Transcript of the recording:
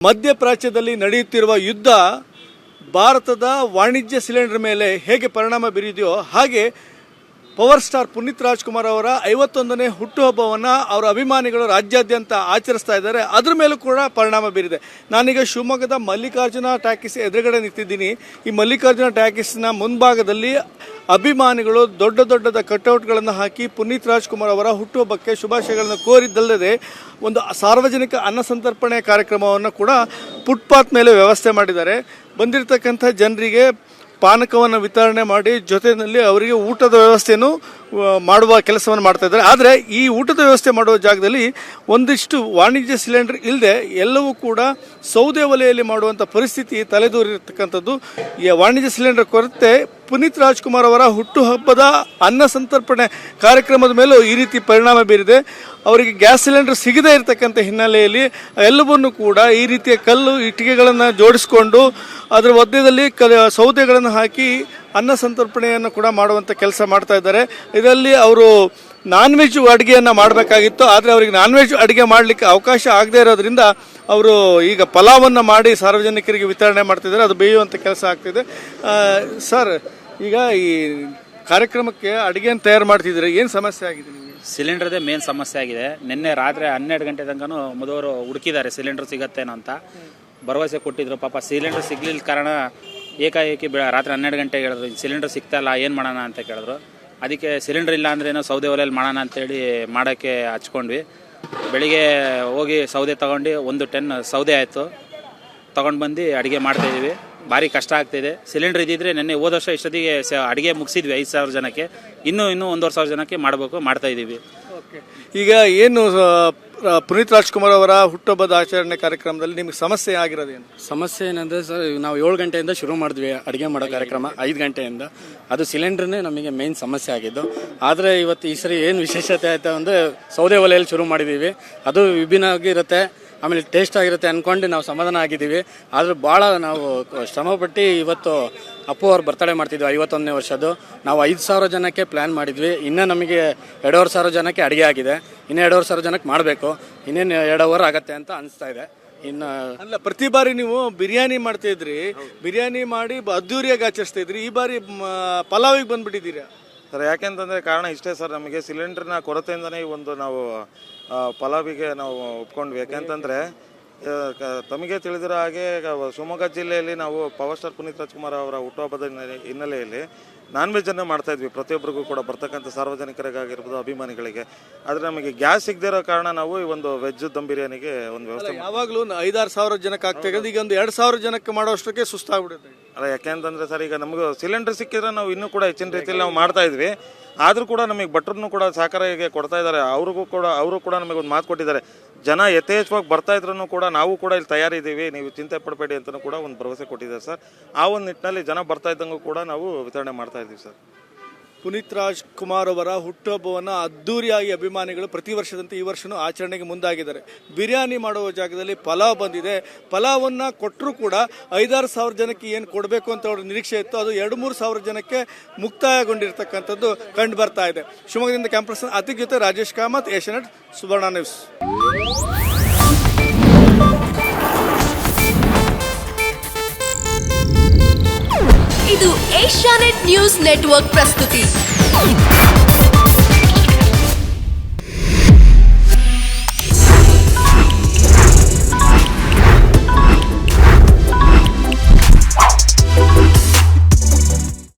ಮಧ್ಯಪ್ರಾಚ್ಯದಲ್ಲಿ ನಡೆಯುತ್ತಿರುವ ಯುದ್ಧ ಭಾರತದ ವಾಣಿಜ್ಯ ಸಿಲಿಂಡರ್ ಮೇಲೆ ಹೇಗೆ ಪರಿಣಾಮ ಬೀರಿದೆಯೋ ಹಾಗೆ ಪವರ್ ಸ್ಟಾರ್ ಪುನೀತ್ ರಾಜ್ಕುಮಾರ್ ಅವರ 51ನೇ ಹುಟ್ಟುಹಬ್ಬವನ್ನು ಅವರ ಅಭಿಮಾನಿಗಳು ರಾಜ್ಯಾದ್ಯಂತ ಆಚರಿಸ್ತಾ ಇದ್ದಾರೆ. ಅದ್ರ ಮೇಲೂ ಕೂಡ ಪರಿಣಾಮ ಬೀರಿದೆ. ನಾನೀಗ ಶಿವಮೊಗ್ಗದ ಮಲ್ಲಿಕಾರ್ಜುನ ಟಾಕೀಸ್ ಎದುರುಗಡೆ ನಿಂತಿದ್ದೀನಿ. ಈ ಮಲ್ಲಿಕಾರ್ಜುನ ಟಾಕೀಸ್ನ ಮುಂಭಾಗದಲ್ಲಿ ಅಭಿಮಾನಿಗಳು ದೊಡ್ಡದ ಕಟ್ಔಟ್ಗಳನ್ನು ಹಾಕಿ ಪುನೀತ್ ರಾಜ್ಕುಮಾರ್ ಅವರ ಹುಟ್ಟುಹಬ್ಬಕ್ಕೆ ಶುಭಾಶಯಗಳನ್ನು ಕೋರಿದ್ದಲ್ಲದೆ ಒಂದು ಸಾರ್ವಜನಿಕ ಅನ್ನ ಸಂತರ್ಪಣೆ ಕಾರ್ಯಕ್ರಮವನ್ನು ಕೂಡ ಫುಟ್ಪಾತ್ ಮೇಲೆ ವ್ಯವಸ್ಥೆ ಮಾಡಿದ್ದಾರೆ. ಬಂದಿರತಕ್ಕಂಥ ಜನರಿಗೆ ಪಾನಕವನ್ನು ವಿತರಣೆ ಮಾಡಿ ಜೊತೆಯಲ್ಲಿ ಅವರಿಗೆ ಊಟದ ವ್ಯವಸ್ಥೆಯನ್ನು ಮಾಡುವ ಕೆಲಸವನ್ನು ಮಾಡ್ತಾ ಇದ್ದಾರೆ. ಆದರೆ ಈ ಊಟದ ವ್ಯವಸ್ಥೆ ಮಾಡುವ ಜಾಗದಲ್ಲಿ ಒಂದಿಷ್ಟು ವಾಣಿಜ್ಯ ಸಿಲಿಂಡರ್ ಇಲ್ಲದೆ ಎಲ್ಲವೂ ಕೂಡ ಸೌದೆ ಒಲೆಯಲ್ಲಿ ಮಾಡುವಂಥ ಪರಿಸ್ಥಿತಿ ತಲೆದೂರಿರ್ತಕ್ಕಂಥದ್ದು. ಈ ವಾಣಿಜ್ಯ ಸಿಲಿಂಡರ್ ಕೊರತೆ ಪುನೀತ್ ರಾಜ್ಕುಮಾರ್ ಅವರ ಹುಟ್ಟುಹಬ್ಬದ ಅನ್ನ ಸಂತರ್ಪಣೆ ಕಾರ್ಯಕ್ರಮದ ಮೇಲೂ ಈ ರೀತಿ ಪರಿಣಾಮ ಬೀರಿದೆ. ಅವರಿಗೆ ಗ್ಯಾಸ್ ಸಿಲಿಂಡರ್ ಸಿಗದೇ ಇರತಕ್ಕಂಥ ಹಿನ್ನೆಲೆಯಲ್ಲಿ ಎಲ್ಲವನ್ನೂ ಕೂಡ ಈ ರೀತಿಯ ಕಲ್ಲು ಇಟ್ಟಿಗೆಗಳನ್ನು ಜೋಡಿಸಿಕೊಂಡು ಅದರ ಮಧ್ಯದಲ್ಲಿ ಸೌದೆಗಳನ್ನು ಹಾಕಿ ಅನ್ನ ಸಂತರ್ಪಣೆಯನ್ನು ಕೂಡ ಮಾಡುವಂಥ ಕೆಲಸ ಮಾಡ್ತಾ ಇದ್ದಾರೆ. ಇದರಲ್ಲಿ ಅವರು ನಾನ್ ವೆಜ್ ಅಡುಗೆಯನ್ನು ಮಾಡಬೇಕಾಗಿತ್ತು, ಆದರೆ ಅವರಿಗೆ ನಾನ್ ವೆಜ್ ಅಡುಗೆ ಮಾಡಲಿಕ್ಕೆ ಅವಕಾಶ ಆಗದೇ ಇರೋದ್ರಿಂದ ಅವರು ಈಗ ಪಲಾವನ್ನು ಮಾಡಿ ಸಾರ್ವಜನಿಕರಿಗೆ ವಿತರಣೆ ಮಾಡ್ತಿದ್ದಾರೆ. ಅದು ಬೇಯುವಂಥ ಕೆಲಸ ಆಗ್ತಿದೆ. ಸರ್, ಈಗ ಈ ಕಾರ್ಯಕ್ರಮಕ್ಕೆ ಅಡುಗೆಯನ್ನು ತಯಾರು ಮಾಡ್ತಿದ್ದಾರೆ, ಏನು ಸಮಸ್ಯೆ ಆಗಿದೆ? ಸಿಲಿಂಡರ್ದೇ ಮೇನ್ ಸಮಸ್ಯೆ ಆಗಿದೆ. ನಿನ್ನೆ ರಾತ್ರಿ 12 ಗಂಟೆ ತನಕ ಮುದವರು ಹುಡುಕಿದ್ದಾರೆ ಸಿಲಿಂಡರ್ ಸಿಗತ್ತೇನೋ ಅಂತ ಭರವಸೆ ಕೊಟ್ಟಿದ್ರು. ಪಾಪ ಸಿಲಿಂಡರ್ ಸಿಗ್ಲಿಲ್ಲ ಕಾರಣ ಏಕಾಏಕಿ ರಾತ್ರಿ 12 ಗಂಟೆಗೆ ಹೇಳಿದ್ರು ಸಿಲಿಂಡರ್ ಸಿಗ್ತಾಯಿಲ್ಲ, ಏನು ಮಾಡೋಣ ಅಂತ ಕೇಳಿದ್ರು. ಅದಕ್ಕೆ ಸಿಲಿಂಡರ್ ಇಲ್ಲ ಅಂದ್ರೇನೋ ಸೌದೆ ಒಲೆಯಲ್ಲಿ ಮಾಡೋಣ ಅಂತೇಳಿ ಮಾಡೋಕ್ಕೆ ಹಚ್ಕೊಂಡ್ವಿ. ಬೆಳಿಗ್ಗೆ ಹೋಗಿ ಸೌದೆ ತೊಗೊಂಡು 1 ಟನ್ ಸೌದೆ ಆಯಿತು, ತೊಗೊಂಡು ಬಂದು ಅಡುಗೆ ಮಾಡ್ತಾಯಿದ್ದೀವಿ. ಭಾರಿ ಕಷ್ಟ ಆಗ್ತಿದೆ. ಸಿಲಿಂಡರ್ ಇದ್ದಿದ್ರೆ ನಿನ್ನೆ ಹೋದ ವರ್ಷ ಇಷ್ಟೊತ್ತಿಗೆ ಅಡುಗೆ ಮುಗಿಸಿದ್ವಿ 5,000 ಜನಕ್ಕೆ. ಇನ್ನೂ 1,500 ಜನಕ್ಕೆ ಮಾಡ್ತಾಯಿದ್ದೀವಿ. ಈಗ ಏನು ಪುನೀತ್ ರಾಜ್ಕುಮಾರ್ ಅವರ ಹುಟ್ಟುಹಬ್ಬದ ಆಚರಣೆ ಕಾರ್ಯಕ್ರಮದಲ್ಲಿ ನಿಮಗೆ ಸಮಸ್ಯೆ ಆಗಿರೋದೇನು? ಸಮಸ್ಯೆ ಏನಂದರೆ ಸರ್, ನಾವು 7 ಗಂಟೆಯಿಂದ ಶುರು ಮಾಡಿದ್ವಿ ಅಡುಗೆ ಮಾಡೋ ಕಾರ್ಯಕ್ರಮ. 5 ಗಂಟೆಯಿಂದ ಅದು ಸಿಲಿಂಡ್ರನ್ನೇ ನಮಗೆ ಮೇನ್ ಸಮಸ್ಯೆ ಆಗಿದ್ದು. ಆದರೆ ಇವತ್ತು ಈ ಸರಿ ಏನು ವಿಶೇಷತೆ ಆಯಿತು ಅಂದರೆ ಸೌದೆ ಒಲೆಯಲ್ಲಿ ಶುರು ಮಾಡಿದ್ದೀವಿ. ಅದು ವಿಭಿನ್ನವಾಗಿರುತ್ತೆ, ಆಮೇಲೆ ಟೇಸ್ಟ್ ಆಗಿರುತ್ತೆ ಅಂದ್ಕೊಂಡು ನಾವು ಸಮಾಧಾನ ಆಗಿದ್ದೀವಿ. ಆದರೆ ಭಾಳ ನಾವು ಶ್ರಮಪಟ್ಟು ಇವತ್ತು ಅಪ್ಪು ಅವ್ರ ಬರ್ತಡೇ ಮಾಡ್ತಿದ್ವಿ, 51ನೇ ವರ್ಷದ್ದು. ನಾವು 5,000 ಜನಕ್ಕೆ ಪ್ಲ್ಯಾನ್ ಮಾಡಿದ್ವಿ. ಇನ್ನೂ ನಮಗೆ 2,500 ಜನಕ್ಕೆ ಅಡುಗೆ ಆಗಿದೆ. ಇನ್ನೂ 2,500 ಜನಕ್ಕೆ ಮಾಡಬೇಕು. ಇನ್ನೇನು 2 ಅವರ್ ಆಗತ್ತೆ ಅಂತ ಅನಿಸ್ತಾ ಇದೆ. ಇನ್ನು ಅಲ್ಲ, ಪ್ರತಿ ಬಾರಿ ನೀವು ಬಿರಿಯಾನಿ ಮಾಡ್ತಾಯಿದ್ರಿ, ಬಿರಿಯಾನಿ ಮಾಡಿ ಅದ್ದೂರಿಯಾಗಿ ಆಚರಿಸ್ತಾ ಇದ್ರಿ. ಈ ಬಾರಿ ಪಲಾವಿಗೆ ಬಂದುಬಿಟ್ಟಿದ್ದೀರಾ ಸರ್. ಯಾಕೆಂತಂದರೆ ಕಾರಣ ಇಷ್ಟೇ ಸರ್, ನಮಗೆ ಸಿಲಿಂಡರ್ನ ಕೊರತೆಯಿಂದನೇ ಈ ಒಂದು ನಾವು ಪಲಾವಿಗೆ ನಾವು ಒಪ್ಕೊಂಡ್ವಿ. ಯಾಕೆಂತಂದರೆ ತಮಗೆ ತಿಳಿದಿರೋ ಹಾಗೆ ಶಿವಮೊಗ್ಗ ಜಿಲ್ಲೆಯಲ್ಲಿ ನಾವು ಪವರ್ ಸ್ಟಾರ್ ಪುನೀತ್ ರಾಜ್ಕುಮಾರ್ ಅವರ ಹುಟ್ಟುಹಬ್ಬದ ಹಿನ್ನೆಲೆಯಲ್ಲಿ ನಾನ್ ವೆಜ್ಜನ್ನು ಮಾಡ್ತಾಯಿದ್ವಿ ಪ್ರತಿಯೊಬ್ಬರಿಗೂ ಕೂಡ, ಬರ್ತಕ್ಕಂಥ ಸಾರ್ವಜನಿಕರಿಗಾಗಿರ್ಬೋದು, ಅಭಿಮಾನಿಗಳಿಗೆ. ಆದರೆ ನಮಗೆ ಗ್ಯಾಸ್ ಸಿಗದೇ ಇರೋ ಕಾರಣ ನಾವು ಈ ಒಂದು ವೆಜ್ ದಮ್ ಬಿರಿಯಾನಿಗೆ ಒಂದು ವ್ಯವಸ್ಥೆ ಯಾವಾಗಲೂ 5-6 ಸಾವಿರ ಜನಕ್ಕೆ ಆಗ್ತಾ ಈಗ ಒಂದು 2,000 ಜನಕ್ಕೆ ಮಾಡೋಷ್ಟಕ್ಕೆ ಸುಸ್ತಾಗ್ಬಿಡುತ್ತೆ. ಅಲ್ಲ, ಯಾಕೆಂತಂದರೆ ಸರ್, ಈಗ ನಮಗೆ ಸಿಲಿಂಡರ್ ಸಿಕ್ಕಿದ್ರೆ ನಾವು ಇನ್ನೂ ಕೂಡ ಹೆಚ್ಚಿನ ರೀತಿಯಲ್ಲಿ ನಾವು ಮಾಡ್ತಾ ಇದ್ವಿ. ಆದರೂ ಕೂಡ ನಮಗೆ ಭಟ್ರನ್ನು ಕೂಡ ಸಹಕಾರಿಗೆ ಕೊಡ್ತಾ ಇದ್ದಾರೆ. ಅವರು ಕೂಡ ನಮಗೆ ಒಂದು ಮಾತು ಕೊಟ್ಟಿದ್ದಾರೆ, ಜನ ಯಥೇಚ್ಛವಾಗಿ ಬರ್ತಾ ಇದ್ರೂ ಕೂಡ ನಾವು ಕೂಡ ಇಲ್ಲಿ ತಯಾರಿದ್ದೀವಿ, ನೀವು ಚಿಂತೆ ಪಡಬೇಡಿ ಅಂತಲೂ ಕೂಡ ಒಂದು ಭರವಸೆ ಕೊಟ್ಟಿದ್ದಾರೆ ಸರ್. ಆ ಒಂದು ನಿಟ್ಟಿನಲ್ಲಿ ಜನ ಬರ್ತಾ ಇದ್ದಂಗೂ ಕೂಡ ನಾವು ವಿತರಣೆ ಮಾಡ್ತಾ ಇದ್ದೀವಿ ಸರ್. ಪುನೀತ್ ರಾಜ್ಕುಮಾರ್ ಅವರ ಹುಟ್ಟುಹಬ್ಬವನ್ನು ಅದ್ದೂರಿಯಾಗಿ ಅಭಿಮಾನಿಗಳು ಪ್ರತಿ ವರ್ಷದಂತೆ ಈ ವರ್ಷವೂ ಆಚರಣೆಗೆ ಮುಂದಾಗಿದ್ದಾರೆ. ಬಿರಿಯಾನಿ ಮಾಡುವ ಜಾಗದಲ್ಲಿ ಪಲಾವ್ ಬಂದಿದೆ. ಪಲಾವನ್ನು ಕೊಟ್ಟರೂ ಕೂಡ 5-6 ಸಾವಿರ ಜನಕ್ಕೆ ಏನು ಕೊಡಬೇಕು ಅಂತ ಅವ್ರ ನಿರೀಕ್ಷೆ ಇತ್ತು, ಅದು 2-3 ಸಾವಿರ ಜನಕ್ಕೆ ಮುಕ್ತಾಯಗೊಂಡಿರ್ತಕ್ಕಂಥದ್ದು ಕಂಡು ಬರ್ತಾ ಇದೆ. ಶಿವಮೊಗ್ಗದಿಂದ ಕ್ಯಾಂಪಸ್ ಅತಿಥಿ ಜೊತೆ ರಾಜೇಶ್ ಕಾಮತ್, ಏಷ್ಯಾನೆಟ್ ಸುವರ್ಣ ನ್ಯೂಸ್. ಇದು ಏಷ್ಯಾನೆಟ್ ನ್ಯೂಸ್ ನೆಟ್ವರ್ಕ್ ಪ್ರಸ್ತುತಿ.